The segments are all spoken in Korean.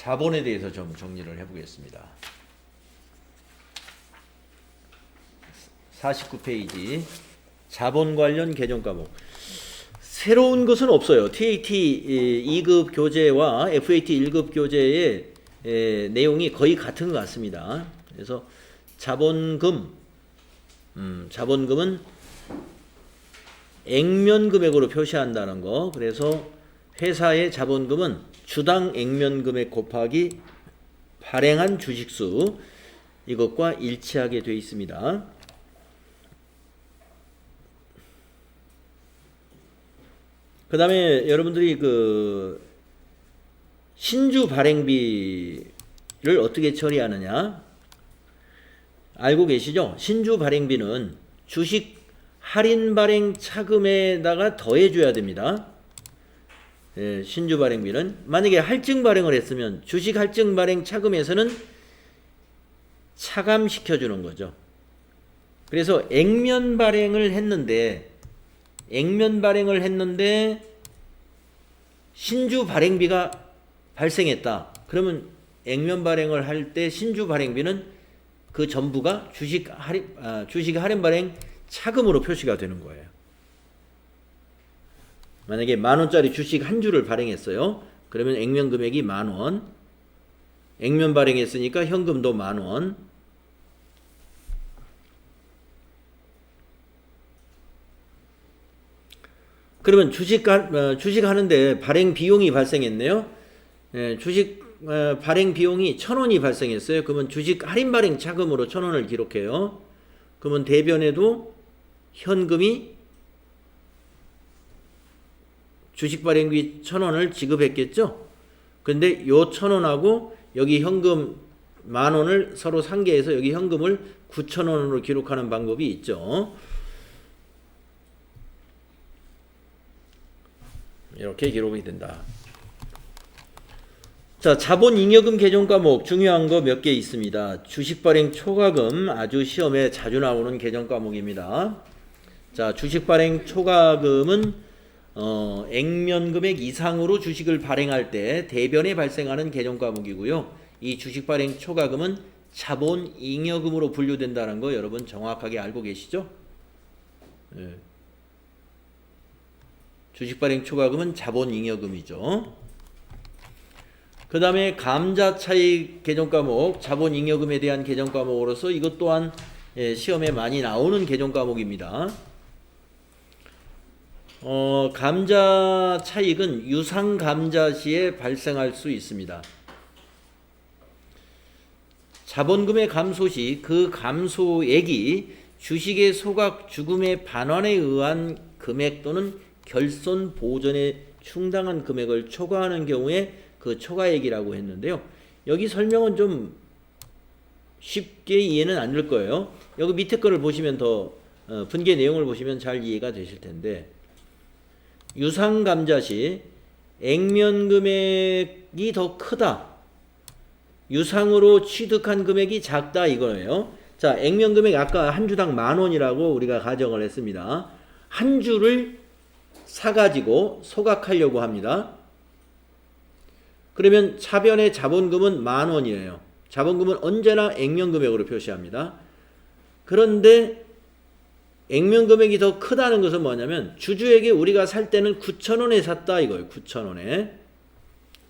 자본에 대해서 좀 정리를 해보겠습니다. 49페이지 자본 관련 개정 과목. 새로운 것은 없어요. TAT 2급 교재와 FAT 1급 교재의 내용이 거의 같은 것 같습니다. 그래서 자본금은 액면 금액으로 표시한다는 거. 그래서 회사의 자본금은 주당 액면 금액 곱하기 발행한 주식수, 이것과 일치하게 되어 있습니다. 그 다음에 여러분들이 그 신주 발행비를 어떻게 처리하느냐 알고 계시죠? 신주 발행비는 주식 할인 발행 차금에다가 더해 줘야 됩니다. 예, 신주 발행비는 만약에 할증 발행을 했으면 주식 할증 발행 차금에서는 차감시켜 주는 거죠. 그래서 액면 발행을 했는데 신주 발행비가 발생했다. 그러면 액면 발행을 할 때 신주 발행비는 그 전부가 주식 할인 발행 차금으로 표시가 되는 거예요. 만약에 10,000원짜리 주식 한 주를 발행했어요. 그러면 액면 금액이 10,000원. 액면 발행했으니까 현금도 10,000원. 그러면 주식 하는데 발행 비용이 발생했네요. 주식 발행 비용이 1,000원이 발생했어요. 그러면 주식 할인 발행 차금으로 1,000원을 기록해요. 그러면 대변에도 현금이 주식 발행비 1,000원을 지급했겠죠. 근데 요 1,000원하고 여기 현금 10,000원을 서로 상계해서 여기 현금을 9,000원으로 기록하는 방법이 있죠. 이렇게 기록이 된다. 자, 자본잉여금 개정 과목 중요한 거 몇 개 있습니다. 주식 발행 초과금 아주 시험에 자주 나오는 개정 과목입니다. 자, 주식 발행 초과금은 액면 금액 이상으로 주식을 발행할 때 대변에 발생하는 개정 과목이고요. 이 주식 발행 초과금은 자본잉여금으로 분류된다는 거 여러분 정확하게 알고 계시죠? 네. 주식 발행 초과금은 자본잉여금이죠. 그 다음에 감자차익 개정 과목, 자본잉여금에 대한 개정 과목으로서 이것 또한 시험에 많이 나오는 개정 과목입니다. 감자차익은 유상감자 시에 발생할 수 있습니다. 자본금의 감소 시 그 감소액이 주식의 소각 주금의 반환에 의한 금액 또는 결손 보전에 충당한 금액을 초과하는 경우에 그 초과액이라고 했는데요. 여기 설명은 좀 쉽게 이해는 안 될 거예요. 여기 밑에 거를 보시면 더 분계 내용을 보시면 잘 이해가 되실 텐데, 유상감자 시 액면 금액이 더 크다, 유상으로 취득한 금액이 작다 이거예요. 자, 액면 금액 아까 한 주당 10,000원이라고 우리가 가정을 했습니다. 한 주를 사가지고 소각하려고 합니다. 그러면 차변의 자본금은 10,000원이에요. 자본금은 언제나 액면 금액으로 표시합니다. 그런데 액면 금액이 더 크다는 것은 뭐냐면 주주에게 우리가 살 때는 9,000원에 샀다 이거예요. 9,000원에.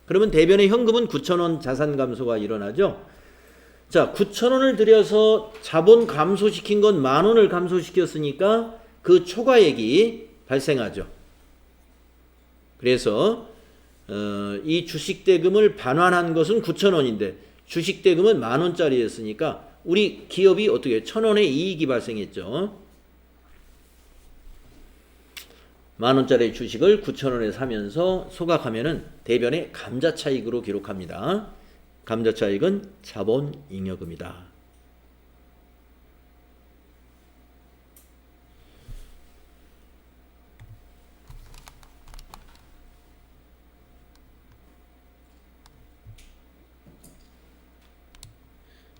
그러면 대변의 현금은 9,000원 자산 감소가 일어나죠. 자, 9,000원을 들여서 자본 감소시킨 건 10,000원을 감소시켰으니까 그 초과액이 발생하죠. 그래서 이 주식대금을 반환한 것은 9,000원인데 주식대금은 10,000원짜리였으니까 우리 기업이 어떻게 1,000원의 이익이 발생했죠. 10,000원짜리 주식을 9,000원에 사면서 소각하면은 대변에 감자차익으로 기록합니다. 감자차익은 자본잉여금이다.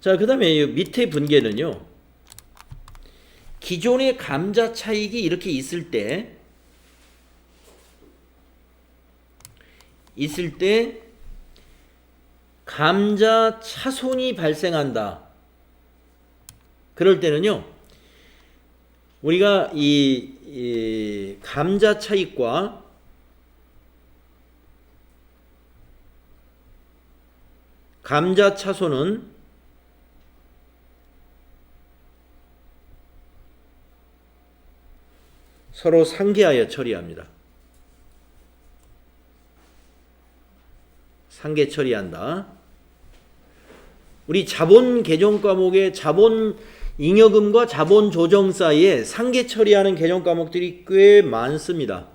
자, 그 다음에 밑에 분계는요. 기존의 감자차익이 이렇게 있을 때 감자 차손이 발생한다. 그럴 때는요, 우리가 이 감자 차익과 감자 차손은 서로 상계하여 처리합니다. 상계 처리한다. 우리 자본 개정 과목의 자본 잉여금과 자본 조정 사이에 상계 처리하는 개정 과목들이 꽤 많습니다.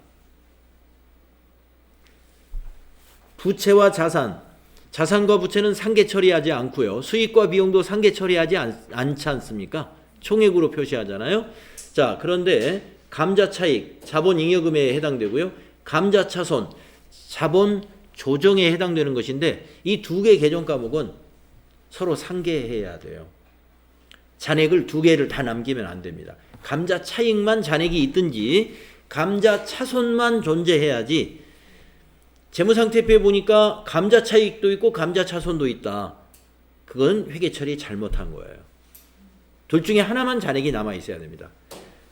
부채와 자산, 자산과 부채는 상계 처리하지 않고요. 수익과 비용도 상계 처리하지 않지 않습니까? 총액으로 표시하잖아요. 자, 그런데 감자 차익, 자본 잉여금에 해당되고요. 감자 차손, 자본 조정에 해당되는 것인데 이 두 개 개정 과목은 서로 상계해야 돼요. 잔액을 두 개를 다 남기면 안 됩니다. 감자 차익만 잔액이 있든지 감자 차손만 존재해야지. 재무상태표에 보니까 감자 차익도 있고 감자 차손도 있다. 그건 회계 처리 잘못한 거예요. 둘 중에 하나만 잔액이 남아 있어야 됩니다.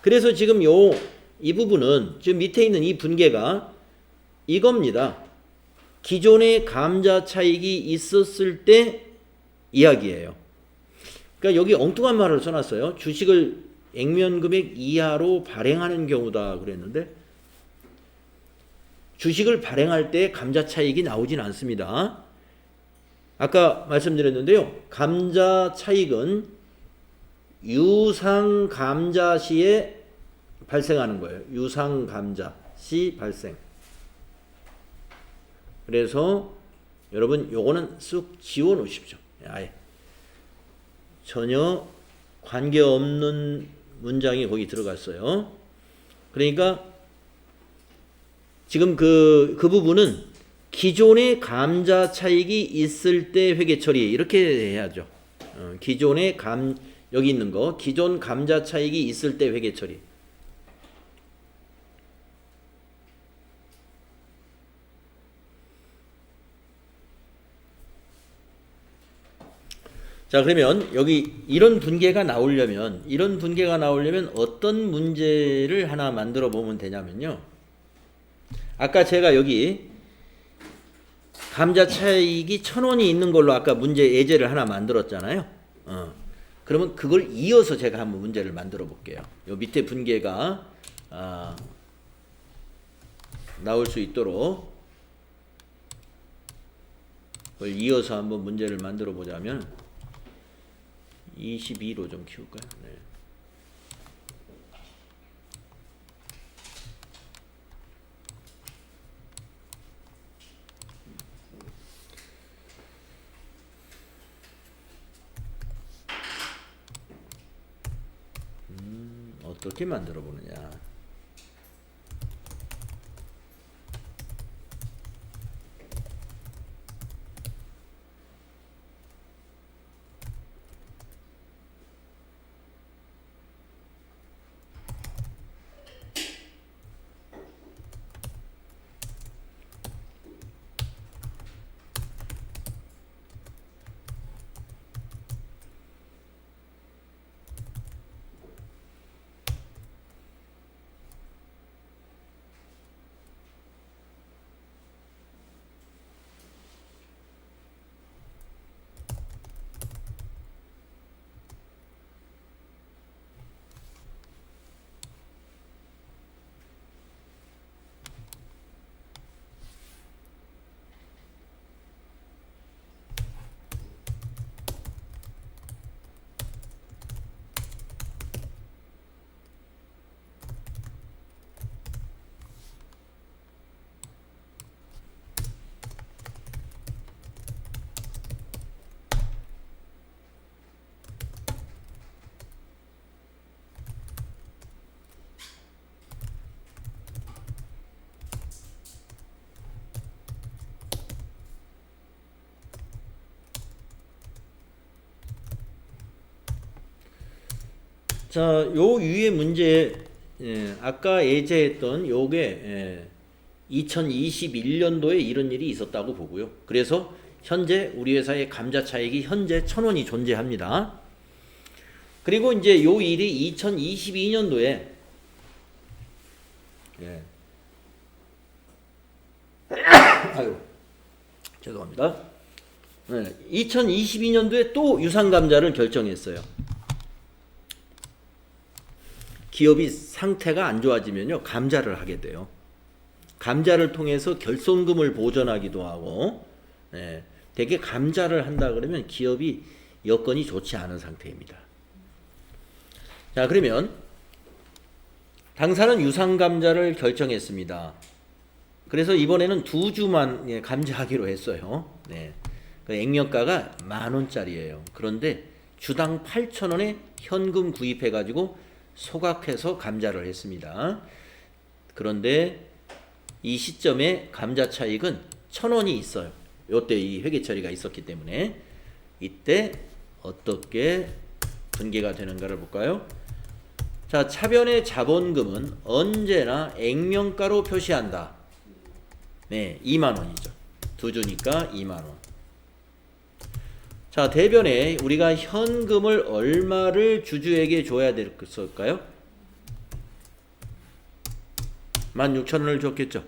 그래서 지금 이 부분은 지금 밑에 있는 이 분계가 이겁니다. 기존에 감자 차익이 있었을 때 이야기예요. 그러니까 여기 엉뚱한 말을 써놨어요. 주식을 액면금액 이하로 발행하는 경우다 그랬는데 주식을 발행할 때 감자 차익이 나오진 않습니다. 아까 말씀드렸는데요. 감자 차익은 유상 감자 시에 발생하는 거예요. 유상 감자 시 발생. 그래서 여러분 요거는 쑥 지워 놓으십시오. 아예 전혀 관계없는 문장이 거기 들어갔어요. 그러니까 지금 그 부분은 기존의 감자 차익이 있을 때 회계 처리 이렇게 해야죠. 기존의 여기 있는 거 기존 감자 차익이 있을 때 회계 처리. 자, 그러면 여기 이런 분계가 나오려면 어떤 문제를 하나 만들어 보면 되냐면요. 아까 제가 여기 감자 차익이 1,000원이 있는 걸로 아까 문제 예제를 하나 만들었잖아요. 그러면 그걸 이어서 제가 한번 문제를 만들어 볼게요. 요 밑에 분계가 나올 수 있도록 그걸 이어서 한번 문제를 만들어 보자면 22로 좀 키울까요? 네. 어떻게 만들어 보느냐. 자, 요 위의 문제, 아까 예제했던 요게 2021년도에 이런 일이 있었다고 보고요. 그래서 현재 우리 회사의 감자 차익이 현재 1,000원이 존재합니다. 그리고 이제 요 일이 2022년도에 아유 죄송합니다. 2022년도에 또 유상감자를 결정했어요. 기업이 상태가 안 좋아지면요 감자를 하게 돼요. 감자를 통해서 결손금을 보전하기도 하고 대개 감자를 한다 그러면 기업이 여건이 좋지 않은 상태입니다. 자 그러면 당사는 유상감자를 결정했습니다. 그래서 이번에는 2주만 감자하기로 했어요. 그 액면가가 10,000원짜리예요. 그런데 주당 8,000원에 현금 구입해 가지고 소각해서 감자를 했습니다. 그런데 이 시점에 감자 차익은 1,000원이 있어요. 요때 이 회계 처리가 있었기 때문에 이때 어떻게 분계가 되는가를 볼까요? 자, 차변의 자본금은 언제나 액면가로 표시한다. 2만 원이죠. 2주니까 2만 원. 자, 대변에 우리가 현금을 얼마를 주주에게 줘야 될까요? 16,000원을 줬겠죠.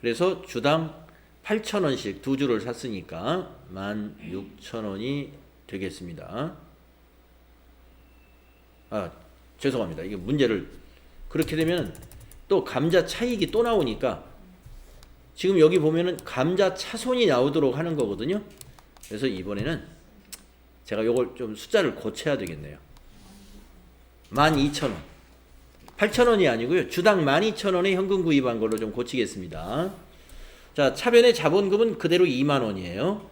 그래서 주당 8,000원씩 2주를 샀으니까 16,000원이 되겠습니다. 죄송합니다. 이게 문제를 그렇게 되면 또 감자 차익이 또 나오니까 지금 여기 보면은 감자 차손이 나오도록 하는 거거든요. 그래서 이번에는 제가 요걸 좀 숫자를 고쳐야 되겠네요. 12,000원. 8,000원이 아니고요. 주당 12,000원에 현금 구입한 걸로 좀 고치겠습니다. 자, 차변의 자본금은 그대로 2만 원이에요.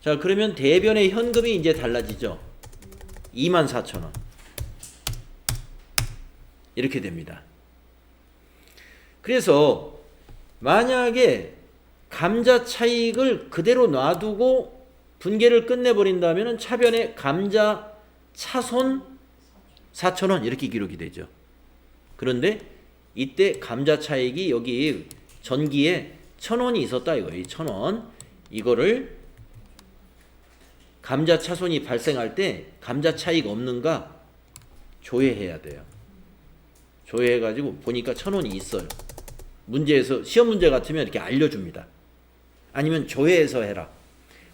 자, 그러면 대변의 현금이 이제 달라지죠. 24,000원. 이렇게 됩니다. 그래서 만약에 감자 차익을 그대로 놔두고 분계를 끝내버린다면 차변에 감자 차손 4,000원 이렇게 기록이 되죠. 그런데 이때 감자 차익이 여기 전기에 1,000원이 있었다 이거예요. 1,000원. 이거를 감자 차손이 발생할 때 감자 차익 없는가 조회해야 돼요. 조회해가지고 보니까 1,000원이 있어요. 문제에서 시험 문제 같으면 이렇게 알려줍니다. 아니면 조회해서 해라.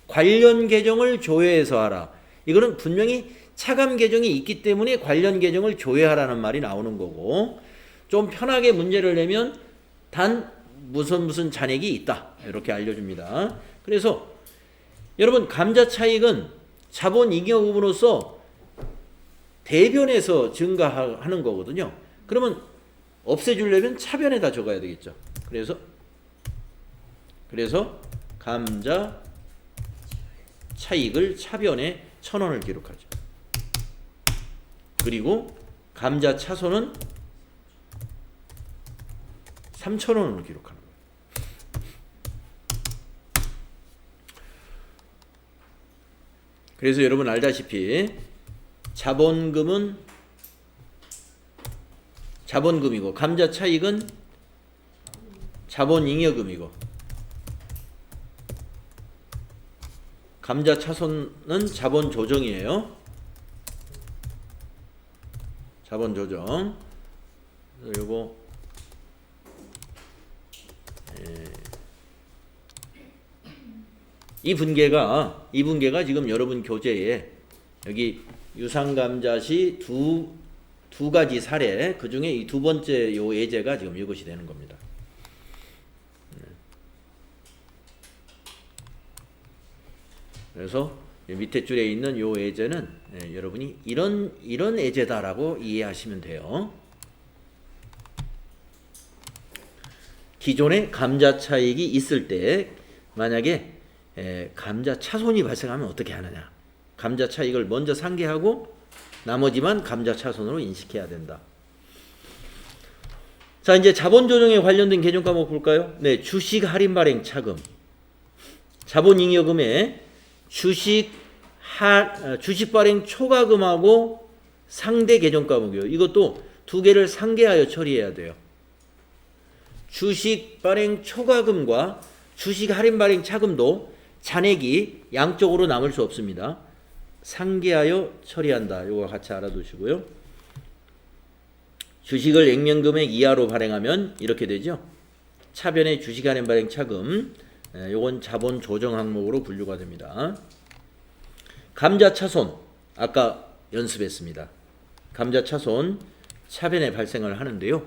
관련 계정을 조회해서 하라. 이거는 분명히 차감 계정이 있기 때문에 관련 계정을 조회하라는 말이 나오는 거고, 좀 편하게 문제를 내면 단 무슨 잔액이 있다 이렇게 알려줍니다. 그래서 여러분 감자 차익은 자본잉여금으로서 대변에서 증가하는 거거든요. 그러면 없애주려면 차변에다 적어야 되겠죠. 그래서 감자 차익을 차변에 1,000원을 기록하죠. 그리고 감자 차손은 3,000원으로 기록하는 거예요. 그래서 여러분 알다시피 자본금이고 감자 차익은 자본잉여금이고 감자 차손은 자본조정이에요. 자본조정. 요거 이 분계가 지금 여러분 교재에 여기 유상감자시 두 가지 사례, 그 중에 이 두 번째 요 예제가 지금 이것이 되는 겁니다. 그래서 밑에 줄에 있는 요 예제는 여러분이 이런 예제다라고 이해하시면 돼요. 기존에 감자 차익이 있을 때 만약에 감자 차손이 발생하면 어떻게 하느냐. 감자 차익을 먼저 상계하고 나머지만 감자 차손으로 인식해야 된다. 자, 이제 자본조정에 관련된 개정 과목 볼까요? 네, 주식 할인 발행 차금. 자본잉여금에 주식 발행 초과금하고 상대 개정 과목이요. 이것도 두 개를 상계하여 처리해야 돼요. 주식 발행 초과금과 주식 할인 발행 차금도 잔액이 양쪽으로 남을 수 없습니다. 상계하여 처리한다. 요거 같이 알아두시고요. 주식을 액면금액 이하로 발행하면 이렇게 되죠. 차변의 주식 할인 발행 차금, 요건 자본 조정 항목으로 분류가 됩니다. 감자차손, 아까 연습했습니다. 감자차손 차변에 발생을 하는데요.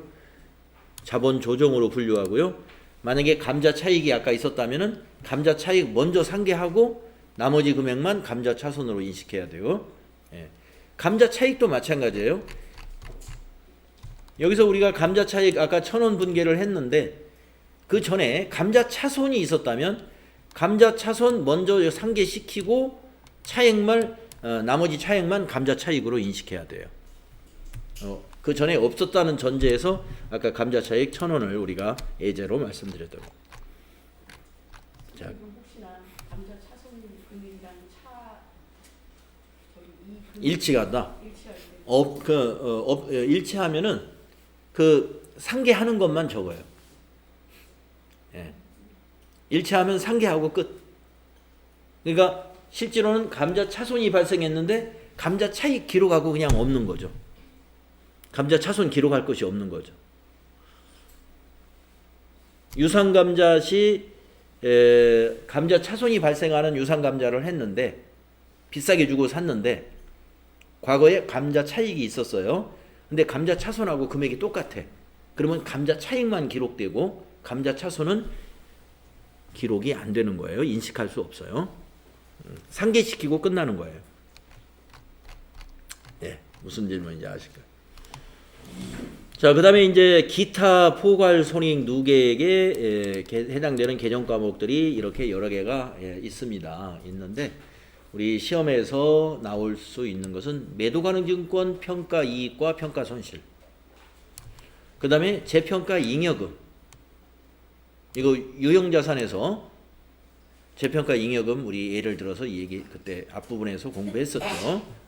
자본 조정으로 분류하고요. 만약에 감자 차익이 아까 있었다면은 감자 차익 먼저 상계하고 나머지 금액만 감자 차손으로 인식해야 돼요. 감자 차익도 마찬가지예요. 여기서 우리가 감자 차익 아까 1,000원 분계를 했는데 그 전에 감자 차손이 있었다면 감자 차손 먼저 상계시키고 차액만 나머지 차액만 감자 차익으로 인식해야 돼요. 그 전에 없었다는 전제에서 아까 감자 차익 1,000원을 우리가 예제로 말씀드렸던 거. 자, 혹시나 감자 차손 금액이랑 일치한다. 일치하면은 그 상계하는 것만 적어요. 예. 일치하면 상계하고 끝. 그러니까 실제로는 감자 차손이 발생했는데 감자 차익 기록하고 그냥 없는 거죠. 감자 차손 기록할 것이 없는 거죠. 유상감자 시 감자 차손이 발생하는 유상감자를 했는데 비싸게 주고 샀는데 과거에 감자 차익이 있었어요. 근데 감자 차손하고 금액이 똑같아. 그러면 감자 차익만 기록되고 감자 차손은 기록이 안 되는 거예요. 인식할 수 없어요. 상계시키고 끝나는 거예요. 네, 무슨 질문인지 아실까요? 자, 그 다음에 이제 기타 포괄 손익 누계액에 해당되는 개정 과목들이 이렇게 여러 개가 있습니다. 있는데 우리 시험에서 나올 수 있는 것은 매도가능증권 평가 이익과 평가 손실, 그 다음에 재평가 잉여금, 이거 유형자산에서 재평가 잉여금 우리 예를 들어서 얘기 그때 앞부분에서 공부했었죠.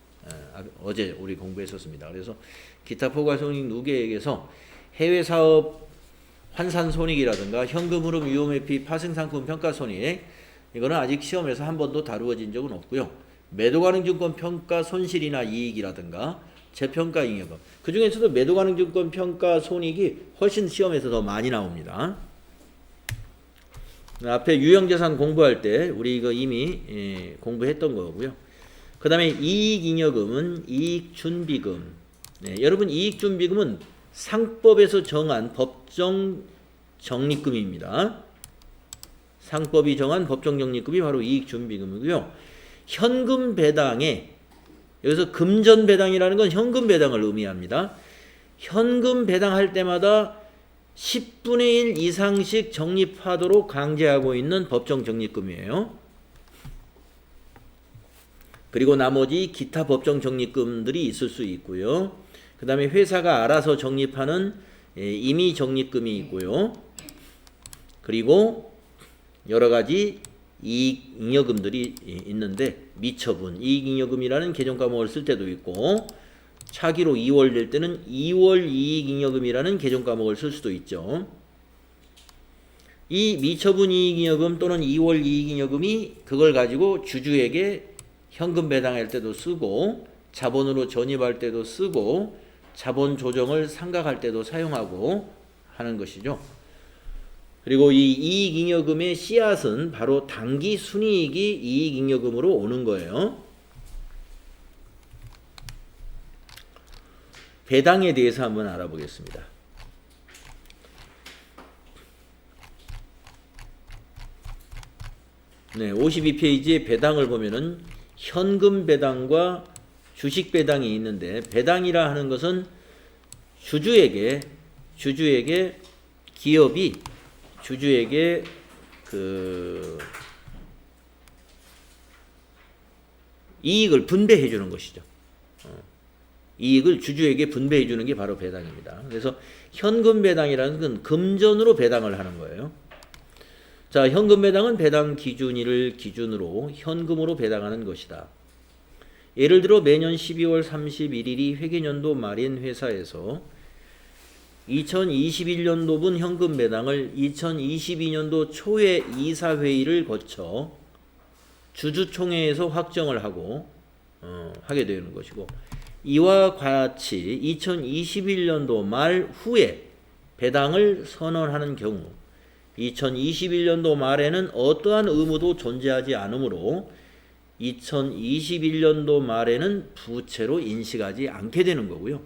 어제 우리 공부했었습니다. 그래서 기타 포괄손익 누계액에서 해외사업 환산손익이라든가 현금흐름 유효매입 파생상품 평가손익, 이거는 아직 시험에서 한 번도 다루어진 적은 없고요. 매도가능증권 평가손실이나 이익이라든가 재평가 잉여금, 그 중에서도 매도가능증권 평가손익이 훨씬 시험에서 더 많이 나옵니다. 앞에 유형자산 공부할 때 우리 이거 이미 공부했던 거고요. 그 다음에 이익잉여금은 이익준비금. 네, 여러분 이익준비금은 상법에서 정한 법정 적립금입니다. 상법이 정한 법정 적립금이 바로 이익준비금이고요. 현금 배당에, 여기서 금전 배당이라는 건 현금 배당을 의미합니다. 현금 배당할 때마다 10분의 1 이상씩 적립하도록 강제하고 있는 법정 적립금이에요. 그리고 나머지 기타 법정 적립금들이 있을 수 있고요. 그 다음에 회사가 알아서 적립하는 임의 적립금이 있고요. 그리고 여러 가지 이익잉여금들이 있는데 미처분, 이익잉여금이라는 개정 과목을 쓸 때도 있고 차기로 2월 될 때는 2월 이익잉여금이라는 개정 과목을 쓸 수도 있죠. 이 미처분 이익잉여금 또는 2월 이익잉여금이 그걸 가지고 주주에게 현금 배당할 때도 쓰고 자본으로 전입할 때도 쓰고 자본 조정을 상각할 때도 사용하고 하는 것이죠. 그리고 이 이익잉여금의 씨앗은 바로 당기 순이익이 이익잉여금으로 오는 거예요. 배당에 대해서 한번 알아보겠습니다. 네, 52페이지에 배당을 보면은 현금 배당과 주식 배당이 있는데, 배당이라 하는 것은 주주에게 기업이 주주에게 그 이익을 분배해 주는 것이죠. 이익을 주주에게 분배해 주는 게 바로 배당입니다. 그래서 현금 배당이라는 건 금전으로 배당을 하는 거예요. 자, 현금 배당은 배당 기준일을 기준으로 현금으로 배당하는 것이다. 예를 들어 매년 12월 31일이 회계년도 말인 회사에서 2021년도분 현금 배당을 2022년도 초에 이사회의를 거쳐 주주총회에서 확정을 하고 하게 되는 것이고, 이와 같이 2021년도 말 후에 배당을 선언하는 경우 2021년도 말에는 어떠한 의무도 존재하지 않으므로 2021년도 말에는 부채로 인식하지 않게 되는 거고요.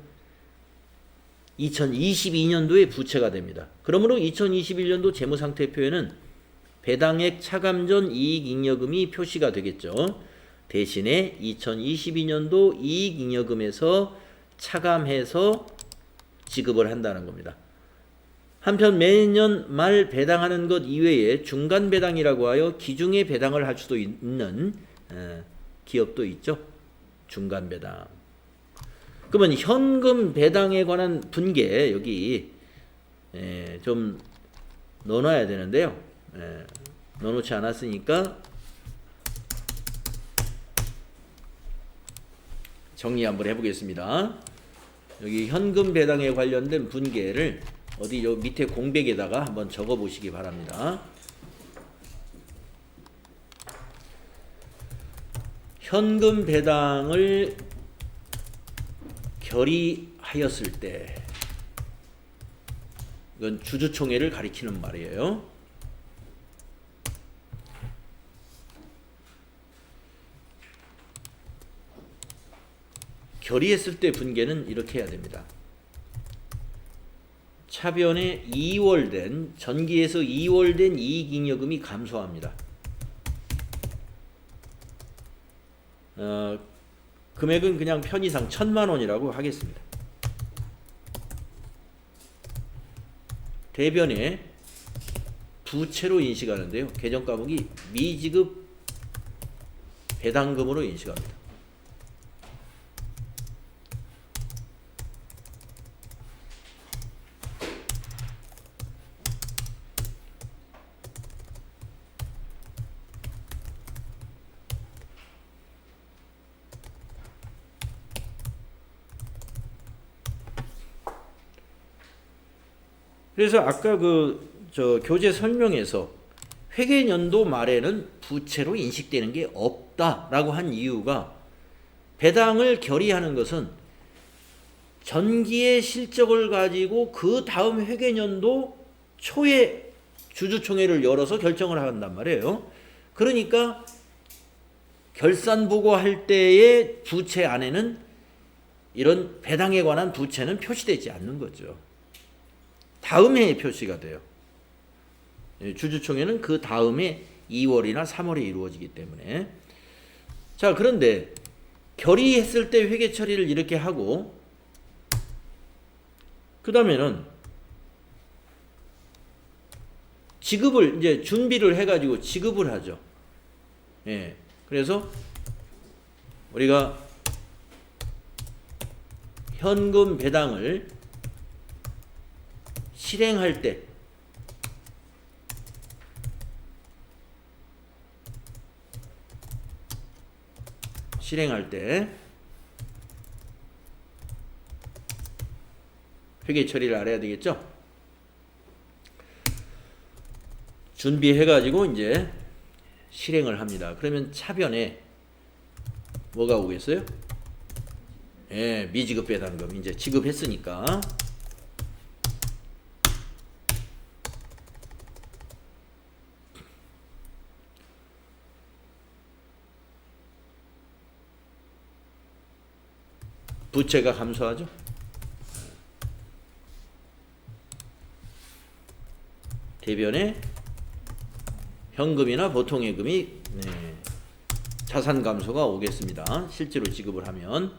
2022년도에 부채가 됩니다. 그러므로 2021년도 재무상태표에는 배당액 차감 전 이익잉여금이 표시가 되겠죠. 대신에 2022년도 이익잉여금에서 차감해서 지급을 한다는 겁니다. 한편 매년 말 배당하는 것 이외에 중간 배당이라고 하여 기중에 배당을 할 수도 있는 기업도 있죠. 중간 배당. 그러면 현금 배당에 관한 분계 여기 좀 넣어놔야 되는데요. 넣어놓지 않았으니까 정리 한번 해보겠습니다. 여기 현금 배당에 관련된 분계를 어디 요 밑에 공백에다가 한번 적어 보시기 바랍니다. 현금 배당을 결의하였을 때, 이건 주주총회를 가리키는 말이에요. 결의했을 때 분계는 이렇게 해야 됩니다. 차변에 2월된 전기에서 2월된 이익잉여금이 감소합니다. 금액은 그냥 편의상 1,000만 원이라고 하겠습니다. 대변에 부채로 인식하는데요. 계정과목이 미지급 배당금으로 인식합니다. 그래서 아까 교재 설명에서 회계연도 말에는 부채로 인식되는 게 없다라고 한 이유가, 배당을 결의하는 것은 전기의 실적을 가지고 그 다음 회계연도 초에 주주총회를 열어서 결정을 한단 말이에요. 그러니까 결산 보고할 때의 부채 안에는 이런 배당에 관한 부채는 표시되지 않는 거죠. 다음 해에 표시가 돼요. 주주총회는 그 다음에 2월이나 3월에 이루어지기 때문에. 자, 그런데 결의했을 때 회계 처리를 이렇게 하고, 그 다음에는 지급을 이제 준비를 해가지고 지급을 하죠. 그래서 우리가 현금 배당을 실행할 때 회계 처리를 알아야 되겠죠? 준비해가지고 이제 실행을 합니다. 그러면 차변에 뭐가 오겠어요? 미지급 배당금 이제 지급했으니까 부채가 감소하죠. 대변에 현금이나 보통예금이 자산 감소가 오겠습니다. 실제로 지급을 하면.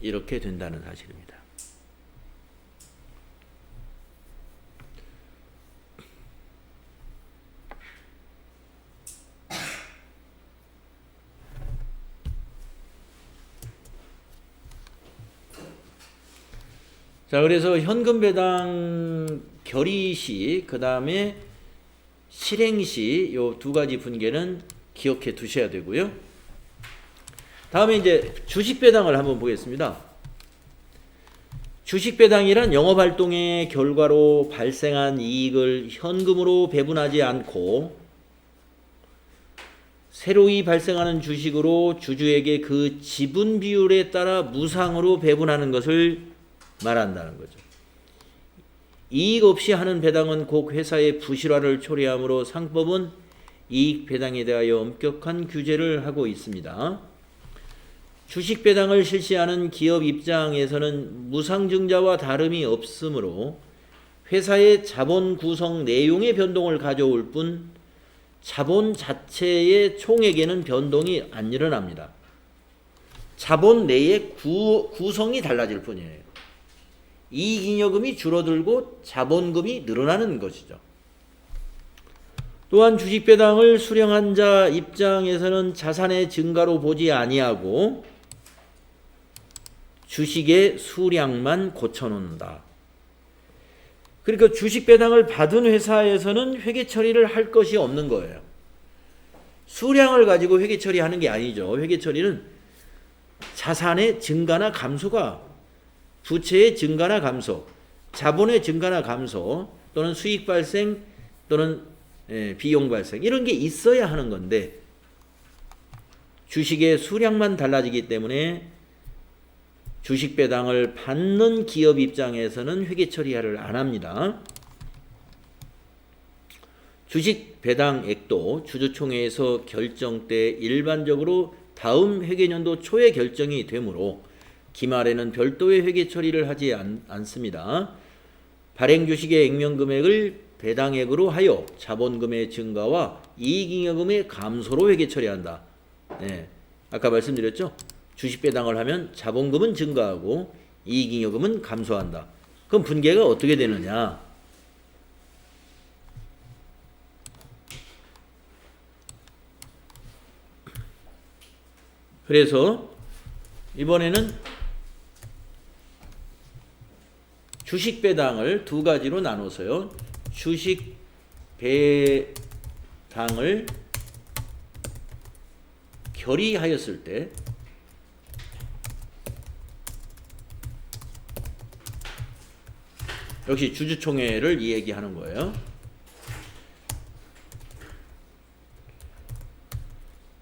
이렇게 된다는 사실입니다. 자, 그래서 현금 배당 결의 시, 그 다음에 실행 시 요 두 가지 분계는 기억해 두셔야 되고요. 다음에 이제 주식 배당을 한번 보겠습니다. 주식 배당이란 영업 활동의 결과로 발생한 이익을 현금으로 배분하지 않고 새로이 발생하는 주식으로 주주에게 그 지분 비율에 따라 무상으로 배분하는 것을 말한다는 거죠. 이익 없이 하는 배당은 곡 회사의 부실화를 초래하므로 상법은 이익 배당에 대하여 엄격한 규제를 하고 있습니다. 주식 배당을 실시하는 기업 입장에서는 무상증자와 다름이 없으므로 회사의 자본 구성 내용의 변동을 가져올 뿐 자본 자체의 총액에는 변동이 안 일어납니다. 자본 내의 구성이 달라질 뿐이에요. 이익잉여금이 줄어들고 자본금이 늘어나는 것이죠. 또한 주식 배당을 수령한 자 입장에서는 자산의 증가로 보지 아니하고 주식의 수량만 고쳐놓는다. 그러니까 주식 배당을 받은 회사에서는 회계 처리를 할 것이 없는 거예요. 수량을 가지고 회계 처리하는 게 아니죠. 회계 처리는 자산의 증가나 감소가 부채의 증가나 감소, 자본의 증가나 감소 또는 수익 발생 또는 비용 발생 이런 게 있어야 하는 건데 주식의 수량만 달라지기 때문에 주식 배당을 받는 기업 입장에서는 회계 처리를 안 합니다. 주식 배당액도 주주총회에서 결정 때 일반적으로 다음 회계년도 초에 결정이 되므로 기말에는 별도의 회계 처리를 하지 않습니다. 발행 주식의 액면 금액을 배당액으로 하여 자본금의 증가와 이익잉여금의 감소로 회계 처리한다. 네, 아까 말씀드렸죠? 주식 배당을 하면 자본금은 증가하고 이익잉여금은 감소한다. 그럼 분계가 어떻게 되느냐? 그래서 이번에는 주식 배당을 두 가지로 나눠서요. 주식 배당을 결의하였을 때 역시 주주총회를 이야기하는 거예요.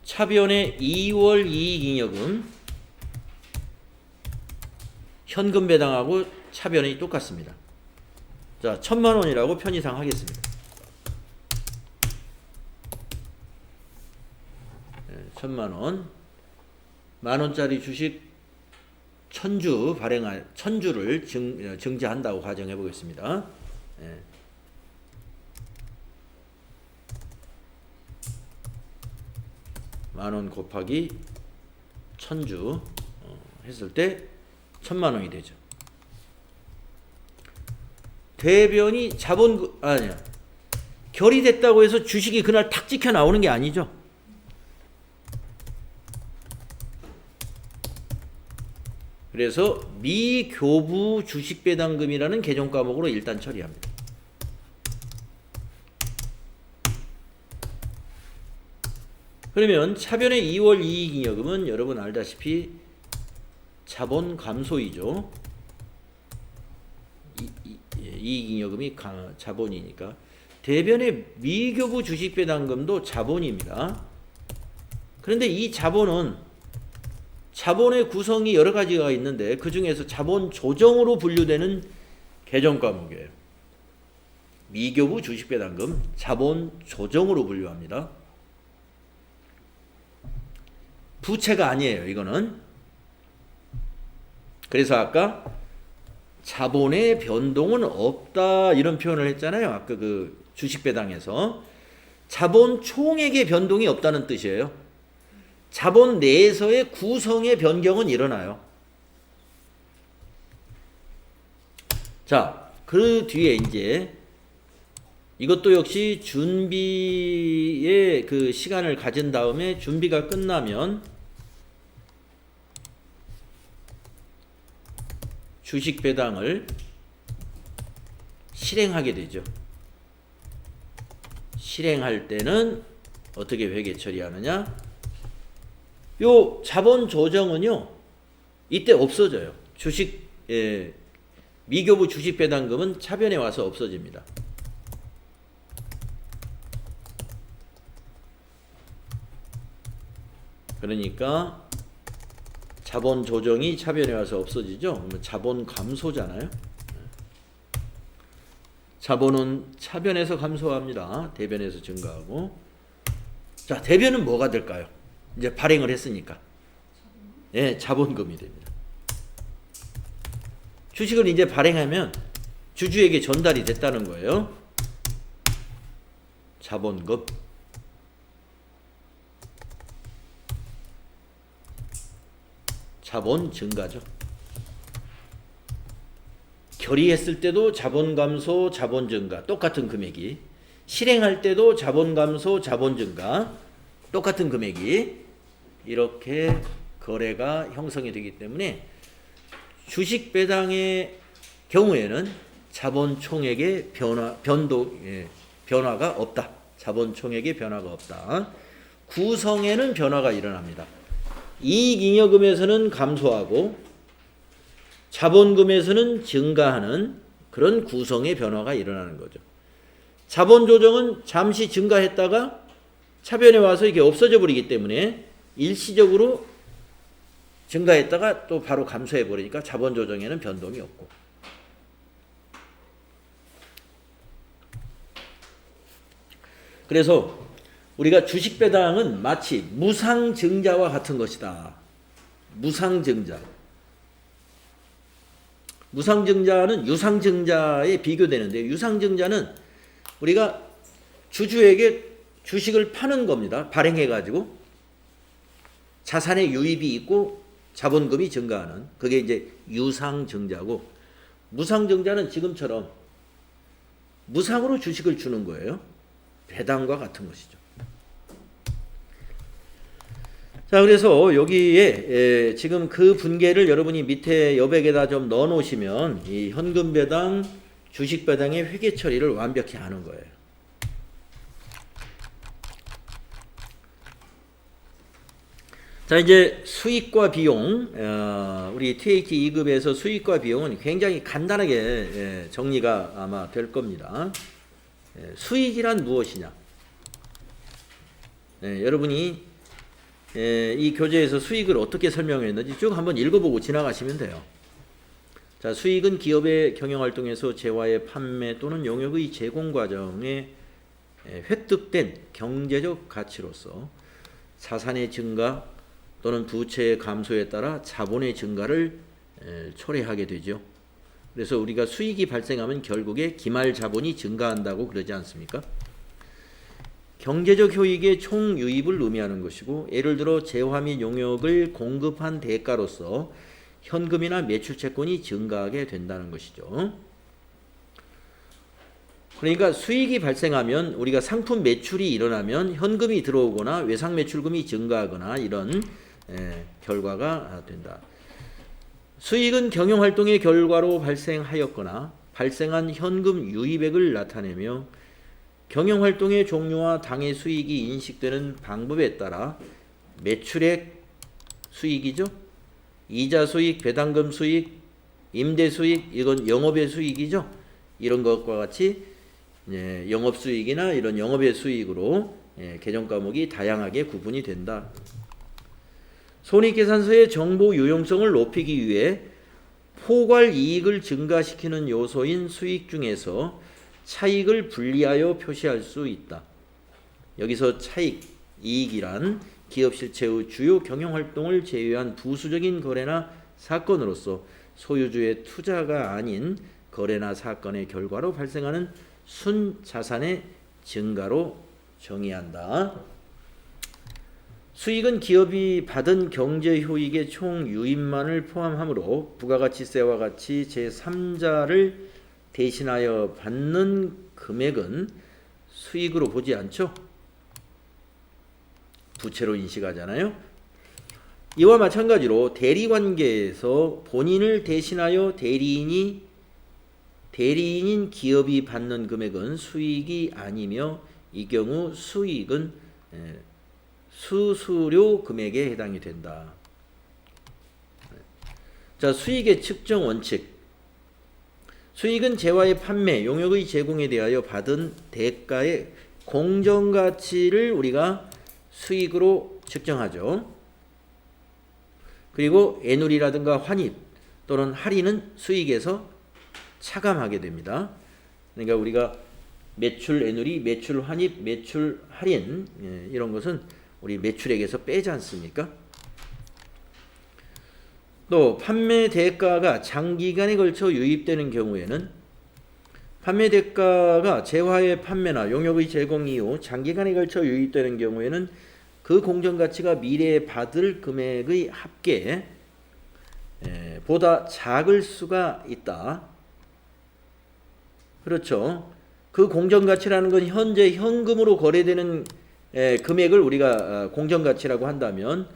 차변의 2월 이익잉여금 현금 배당하고 차변이 똑같습니다. 자, 1,000만 원이라고 편의상 하겠습니다. 1,000만 원. 만 원짜리 주식 1,000주를 증자한다고 가정해 보겠습니다. 만 원 곱하기 1,000주 했을 때 1,000만 원이 되죠. 대변이 결의됐다고 해서 주식이 그날 탁 찍혀 나오는 게 아니죠. 그래서 미교부 주식배당금이라는 개정 과목으로 일단 처리합니다. 그러면 차변의 2월 이익잉여금은 여러분 알다시피 자본 감소이죠. 이익잉여금이 자본이니까. 대변의 미교부 주식배당금도 자본입니다. 그런데 이 자본은 자본의 구성이 여러 가지가 있는데 그 중에서 자본 조정으로 분류되는 개정 과목이에요. 미교부 주식배당금 자본 조정으로 분류합니다. 부채가 아니에요, 이거는. 그래서 아까 자본의 변동은 없다 이런 표현을 했잖아요. 아까 그 주식배당에서 자본 총액의 변동이 없다는 뜻이에요. 자본 내에서의 구성의 변경은 일어나요. 자, 그 뒤에 이제 이것도 역시 준비의 그 시간을 가진 다음에 준비가 끝나면 주식 배당을 실행하게 되죠. 실행할 때는 어떻게 회계 처리하느냐? 요 자본 조정은요, 이때 없어져요. 미교부 주식 배당금은 차변에 와서 없어집니다. 그러니까 자본 조정이 차변에 와서 없어지죠. 그러면 자본 감소잖아요. 자본은 차변에서 감소합니다. 대변에서 증가하고. 자, 대변은 뭐가 될까요? 이제 발행을 했으니까. 예, 자본금이 됩니다. 주식을 이제 발행하면 주주에게 전달이 됐다는 거예요. 자본금. 자본 증가죠. 결의했을 때도 자본 감소, 자본 증가, 똑같은 금액이. 실행할 때도 자본 감소, 자본 증가, 똑같은 금액이. 이렇게 거래가 형성이 되기 때문에 주식 배당의 경우에는 자본 총액의 변화가 없다. 자본 총액의 변화가 없다. 구성에는 변화가 일어납니다. 이익잉여금에서는 감소하고 자본금에서는 증가하는 그런 구성의 변화가 일어나는 거죠. 자본 조정은 잠시 증가했다가 차변에 와서 이게 없어져 버리기 때문에 일시적으로 증가했다가 또 바로 감소해 버리니까 자본 조정에는 변동이 없고. 그래서 우리가 주식 배당은 마치 무상증자와 같은 것이다. 무상증자. 무상증자는 유상증자에 비교되는데, 유상증자는 우리가 주주에게 주식을 파는 겁니다. 발행해가지고 자산의 유입이 있고 자본금이 증가하는, 그게 이제 유상증자고, 무상증자는 지금처럼 무상으로 주식을 주는 거예요. 배당과 같은 것이죠. 자, 그래서 여기에 지금 그 분계를 여러분이 밑에 여백에다 좀 넣어 놓으시면 이 현금 배당, 주식 배당의 회계 처리를 완벽히 하는 거예요. 자, 이제 수익과 비용, 우리 TH 2급에서 수익과 비용은 굉장히 간단하게 정리가 아마 될 겁니다. 수익이란 무엇이냐? 여러분이 이 교재에서 수익을 어떻게 설명했는지 쭉 한번 읽어보고 지나가시면 돼요. 자, 수익은 기업의 경영활동에서 재화의 판매 또는 용역의 제공 과정에 획득된 경제적 가치로서 자산의 증가 또는 부채의 감소에 따라 자본의 증가를 초래하게 되죠. 그래서 우리가 수익이 발생하면 결국에 기말 자본이 증가한다고 그러지 않습니까? 경제적 효익의 총유입을 의미하는 것이고, 예를 들어 재화 및 용역을 공급한 대가로서 현금이나 매출 채권이 증가하게 된다는 것이죠. 그러니까 수익이 발생하면, 우리가 상품 매출이 일어나면 현금이 들어오거나 외상 매출금이 증가하거나 이런 결과가 된다. 수익은 경영활동의 결과로 발생하였거나 발생한 현금 유입액을 나타내며 경영활동의 종류와 당의 수익이 인식되는 방법에 따라 매출액 수익이죠. 이자 수익, 배당금 수익, 임대 수익, 이건 영업의 수익이죠. 이런 것과 같이 영업 수익이나 이런 영업의 수익으로 계정 과목이 다양하게 구분이 된다. 손익계산서의 정보 유용성을 높이기 위해 포괄 이익을 증가시키는 요소인 수익 중에서 차익을 분리하여 표시할 수 있다. 여기서 차익, 이익이란 기업 실체의 주요 경영활동을 제외한 부수적인 거래나 사건으로서 소유주의 투자가 아닌 거래나 사건의 결과로 발생하는 순자산의 증가로 정의한다. 수익은 기업이 받은 경제효익의 총유입만을 포함하므로 부가가치세와 같이 제3자를 대신하여 받는 금액은 수익으로 보지 않죠. 부채로 인식하잖아요. 이와 마찬가지로 대리관계에서 본인을 대신하여 대리인인 기업이 받는 금액은 수익이 아니며, 이 경우 수익은 수수료 금액에 해당이 된다. 자, 수익의 측정 원칙. 수익은 재화의 판매, 용역의 제공에 대하여 받은 대가의 공정가치를 우리가 수익으로 측정하죠. 그리고 애누리라든가 환입 또는 할인은 수익에서 차감하게 됩니다. 그러니까 우리가 매출 애누리, 매출 환입, 매출 할인 이런 것은 우리 매출액에서 빼지 않습니까? 또 판매 대가가 장기간에 걸쳐 유입되는 경우에는 판매 대가가 재화의 판매나 용역의 제공 이후 장기간에 걸쳐 유입되는 경우에는 그 공정가치가 미래에 받을 금액의 합계 보다 작을 수가 있다. 그렇죠. 그 공정가치라는 건 현재 현금으로 거래되는 금액을 우리가 공정가치라고 한다면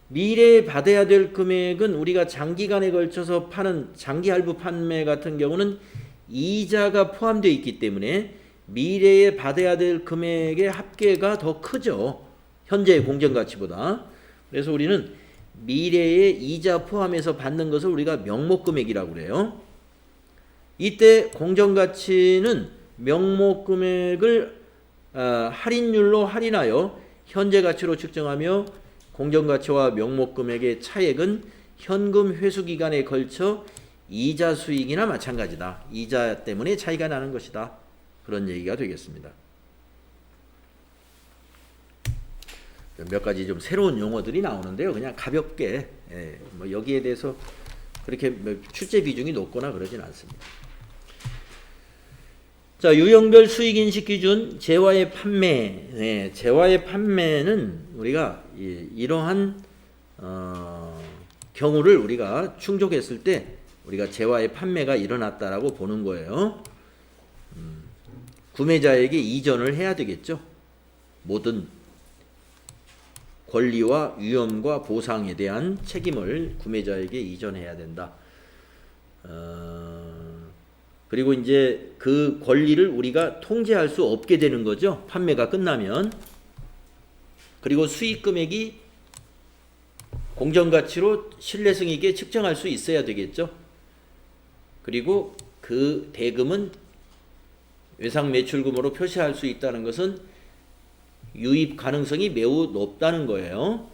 미래에 받아야 될 금액은 우리가 장기간에 걸쳐서 파는 장기할부 판매 같은 경우는 이자가 포함되어 있기 때문에 미래에 받아야 될 금액의 합계가 더 크죠. 현재의 공정가치보다. 그래서 우리는 미래에 이자 포함해서 받는 것을 우리가 명목금액이라고 그래요. 이때 공정가치는 명목금액을 할인율로 할인하여 현재 가치로 측정하며 공정가치와 명목금액의 차액은 현금 회수기간에 걸쳐 이자 수익이나 마찬가지다. 이자 때문에 차이가 나는 것이다. 그런 얘기가 되겠습니다. 몇 가지 좀 새로운 용어들이 나오는데요. 그냥 가볍게 뭐 여기에 대해서 그렇게 출제 비중이 높거나 그러진 않습니다. 자, 유형별 수익인식 기준, 재화의 판매. 재화의 판매는 우리가 이러한 경우를 우리가 충족했을 때 우리가 재화의 판매가 일어났다라고 보는 거예요. 구매자에게 이전을 해야 되겠죠. 모든 권리와 위험과 보상에 대한 책임을 구매자에게 이전해야 된다. 그리고 이제 그 권리를 우리가 통제할 수 없게 되는 거죠. 판매가 끝나면. 그리고 수익 금액이 공정가치로 신뢰성 있게 측정할 수 있어야 되겠죠. 그리고 그 대금은 외상 매출금으로 표시할 수 있다는 것은 유입 가능성이 매우 높다는 거예요.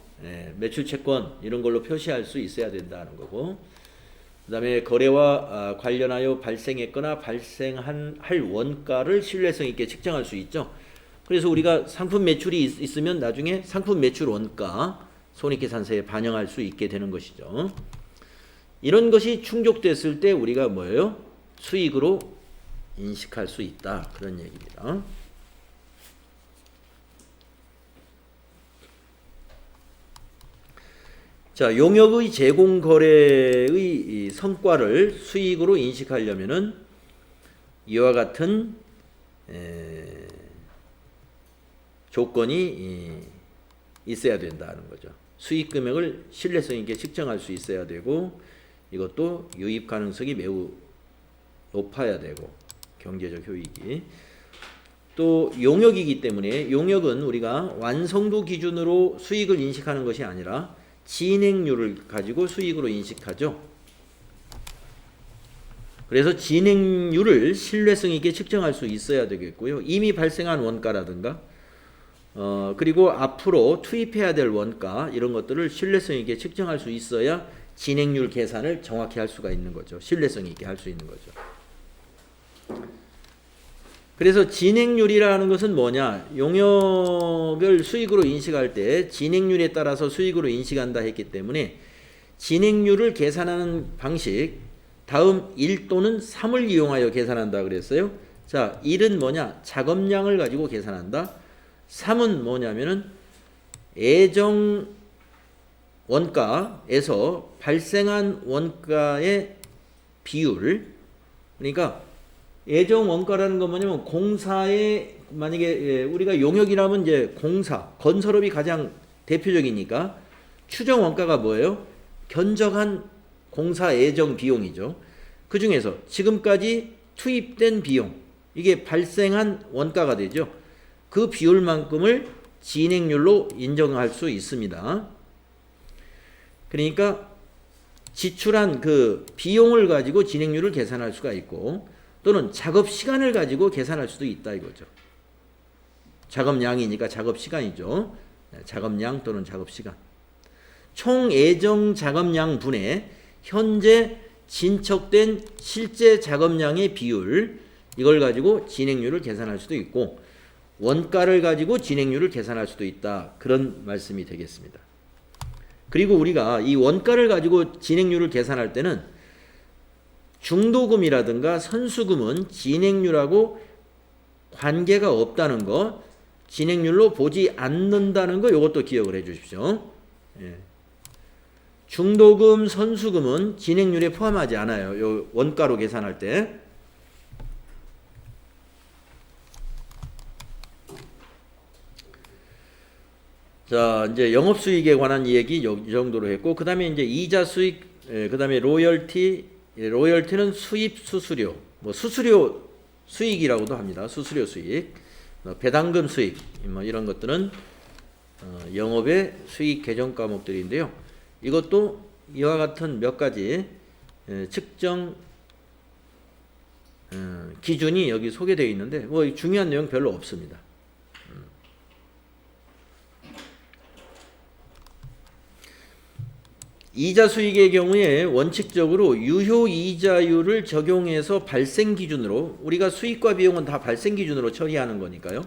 매출 채권 이런 걸로 표시할 수 있어야 된다는 거고. 그 다음에 거래와 관련하여 발생했거나 발생할 원가를 신뢰성 있게 측정할 수 있죠. 그래서 우리가 상품 매출이 있으면 나중에 상품 매출 원가 손익계산서에 반영할 수 있게 되는 것이죠. 이런 것이 충족됐을 때 우리가 뭐예요? 수익으로 인식할 수 있다. 그런 얘기입니다. 자, 용역의 제공 거래의 성과를 수익으로 인식하려면은 이와 같은 조건이 있어야 된다는 거죠. 수익 금액을 신뢰성 있게 측정할 수 있어야 되고, 이것도 유입 가능성이 매우 높아야 되고, 경제적 효익이. 또 용역이기 때문에 용역은 우리가 완성도 기준으로 수익을 인식하는 것이 아니라 진행률을 가지고 수익으로 인식하죠. 그래서 진행률을 신뢰성 있게 측정할 수 있어야 되겠고요. 이미 발생한 원가라든가 그리고 앞으로 투입해야 될 원가 이런 것들을 신뢰성 있게 측정할 수 있어야 진행률 계산을 정확히 할 수가 있는 거죠. 신뢰성 있게 할 수 있는 거죠. 그래서 진행률이라는 것은 뭐냐? 용역을 수익으로 인식할 때 진행률에 따라서 수익으로 인식한다 했기 때문에 진행률을 계산하는 방식, 다음 1 또는 3을 이용하여 계산한다 그랬어요. 자, 1은 뭐냐? 작업량을 가지고 계산한다. 3은 뭐냐면은 예정 원가에서 발생한 원가의 비율. 그러니까 예정 원가라는 건 뭐냐면 공사에 만약에 우리가 용역이라면 이제 공사, 건설업이 가장 대표적이니까 추정 원가가 뭐예요? 견적한 공사 예정 비용이죠. 그 중에서 지금까지 투입된 비용, 이게 발생한 원가가 되죠. 그 비율만큼을 진행률로 인정할 수 있습니다. 그러니까 지출한 그 비용을 가지고 진행률을 계산할 수가 있고 또는 작업 시간을 가지고 계산할 수도 있다 이거죠. 작업량이니까 작업 시간이죠. 작업량 또는 작업 시간. 총 예정 작업량 분의 현재 진척된 실제 작업량의 비율, 이걸 가지고 진행률을 계산할 수도 있고 원가를 가지고 진행률을 계산할 수도 있다. 그런 말씀이 되겠습니다. 그리고 우리가 이 원가를 가지고 진행률을 계산할 때는 중도금이라든가 선수금은 진행률하고 관계가 없다는 거, 진행률로 보지 않는다는 거, 이것도 기억을 해 주십시오. 예. 중도금, 선수금은 진행률에 포함하지 않아요. 요 원가로 계산할 때. 자, 이제 영업수익에 관한 얘기 이 정도로 했고, 그 다음에 이제 이자 수익, 그 다음에 로열티는 수입 수수료, 뭐 수수료 수익이라고도 합니다. 수수료 수익, 배당금 수익, 뭐 이런 것들은 영업의 수익 계정 과목들인데요. 이것도 이와 같은 몇 가지 측정 기준이 여기 소개되어 있는데, 뭐 중요한 내용 별로 없습니다. 이자 수익의 경우에 원칙적으로 유효 이자율을 적용해서 발생 기준으로, 우리가 수익과 비용은 다 발생 기준으로 처리하는 거니까요.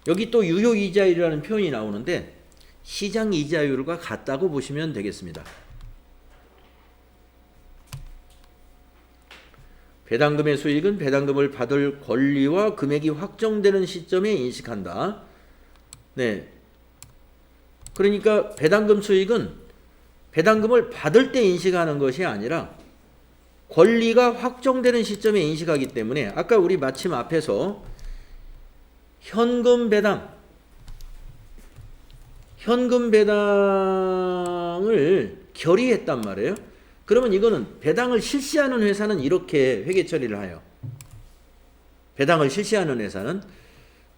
여기 또 유효 이자율이라는 표현이 나오는데 시장 이자율과 같다고 보시면 되겠습니다. 배당금의 수익은 배당금을 받을 권리와 금액이 확정되는 시점에 인식한다. 네. 그러니까 배당금 수익은 배당금을 받을 때 인식하는 것이 아니라 권리가 확정되는 시점에 인식하기 때문에, 아까 우리 마침 앞에서 현금 배당을 결의했단 말이에요. 그러면 이거는 배당을 실시하는 회사는 이렇게 회계 처리를 해요. 배당을 실시하는 회사는,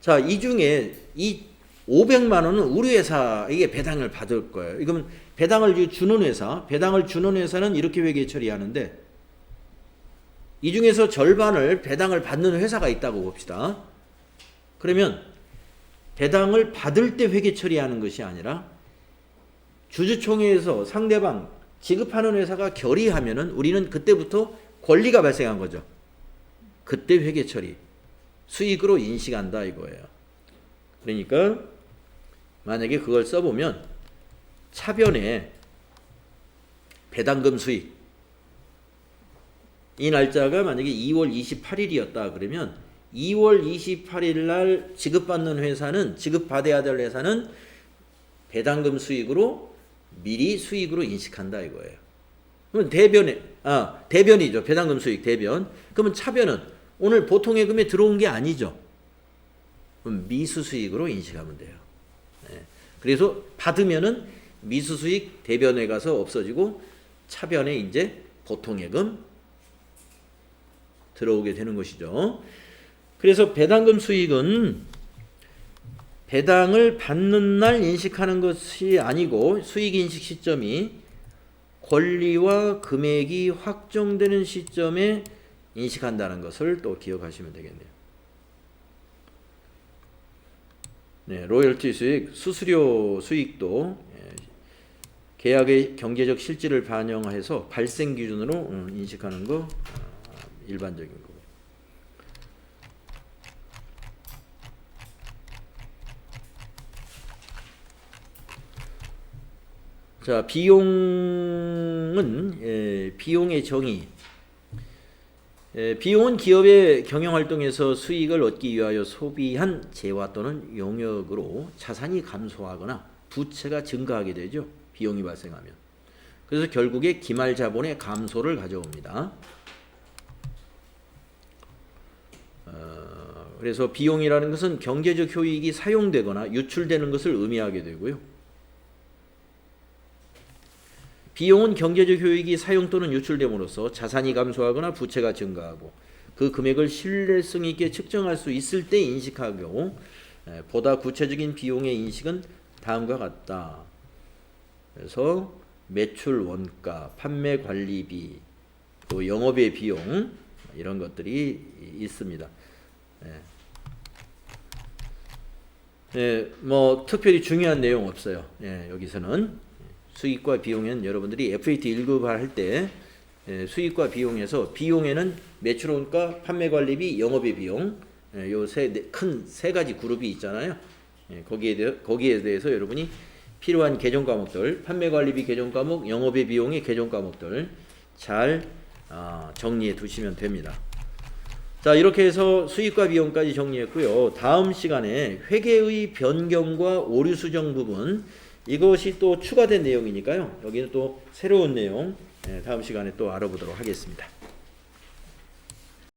자, 이 중에 이 500만 원은 우리 회사에게 배당을 받을 거예요. 이건 배당을 주는 회사는 이렇게 회계 처리하는데, 이 중에서 절반을 배당을 받는 회사가 있다고 봅시다. 그러면 배당을 받을 때 회계 처리하는 것이 아니라 주주총회에서 상대방 지급하는 회사가 결의하면은 우리는 그때부터 권리가 발생한 거죠. 그때 회계 처리, 수익으로 인식한다 이거예요. 그러니까 만약에 그걸 써보면 차변에 배당금 수익, 이 날짜가 만약에 2월 28일이었다 그러면 2월 28일 날 지급받아야 될 회사는 배당금 수익으로 미리 수익으로 인식한다 이거예요. 그러면 대변이죠. 배당금 수익 대변. 그러면 차변은 오늘 보통예금에 들어온 게 아니죠. 그럼 미수수익으로 인식하면 돼요. 네. 그래서 받으면은 미수수익 대변에 가서 없어지고 차변에 이제 보통예금 들어오게 되는 것이죠. 그래서 배당금 수익은 배당을 받는 날 인식하는 것이 아니고 수익인식 시점이 권리와 금액이 확정되는 시점에 인식한다는 것을 또 기억하시면 되겠네요. 네, 로열티 수익, 수수료 수익도 계약의 경제적 실질을 반영해서 발생 기준으로 인식하는 거 일반적인 거고. 자, 비용은 비용의 정의. 비용은 기업의 경영활동에서 수익을 얻기 위하여 소비한 재화 또는 용역으로 자산이 감소하거나 부채가 증가하게 되죠. 비용이 발생하면. 그래서 결국에 기말자본의 감소를 가져옵니다. 그래서 비용이라는 것은 경제적 효익이 사용되거나 유출되는 것을 의미하게 되고요. 비용은 경제적 효익이 사용 또는 유출됨으로써 자산이 감소하거나 부채가 증가하고 그 금액을 신뢰성 있게 측정할 수 있을 때 인식하고, 보다 구체적인 비용의 인식은 다음과 같다. 그래서 매출 원가, 판매 관리비, 또 영업의 비용 이런 것들이 있습니다. 뭐 특별히 중요한 내용 없어요. 여기서는 수익과 비용에는 여러분들이 FAT 1급 할 때 수익과 비용에서 비용에는 매출원가, 판매관리비, 영업의 비용 요 큰 세 가지 그룹이 있잖아요. 거기에 대해서 여러분이 필요한 개정 과목들, 판매관리비 개정 과목, 영업의 비용의 개정 과목들 잘 정리해 두시면 됩니다. 자, 이렇게 해서 수익과 비용까지 정리했고요. 다음 시간에 회계의 변경과 오류 수정 부분, 이것이 또 추가된 내용이니까요. 여기는 또 새로운 내용 다음 시간에 또 알아보도록 하겠습니다.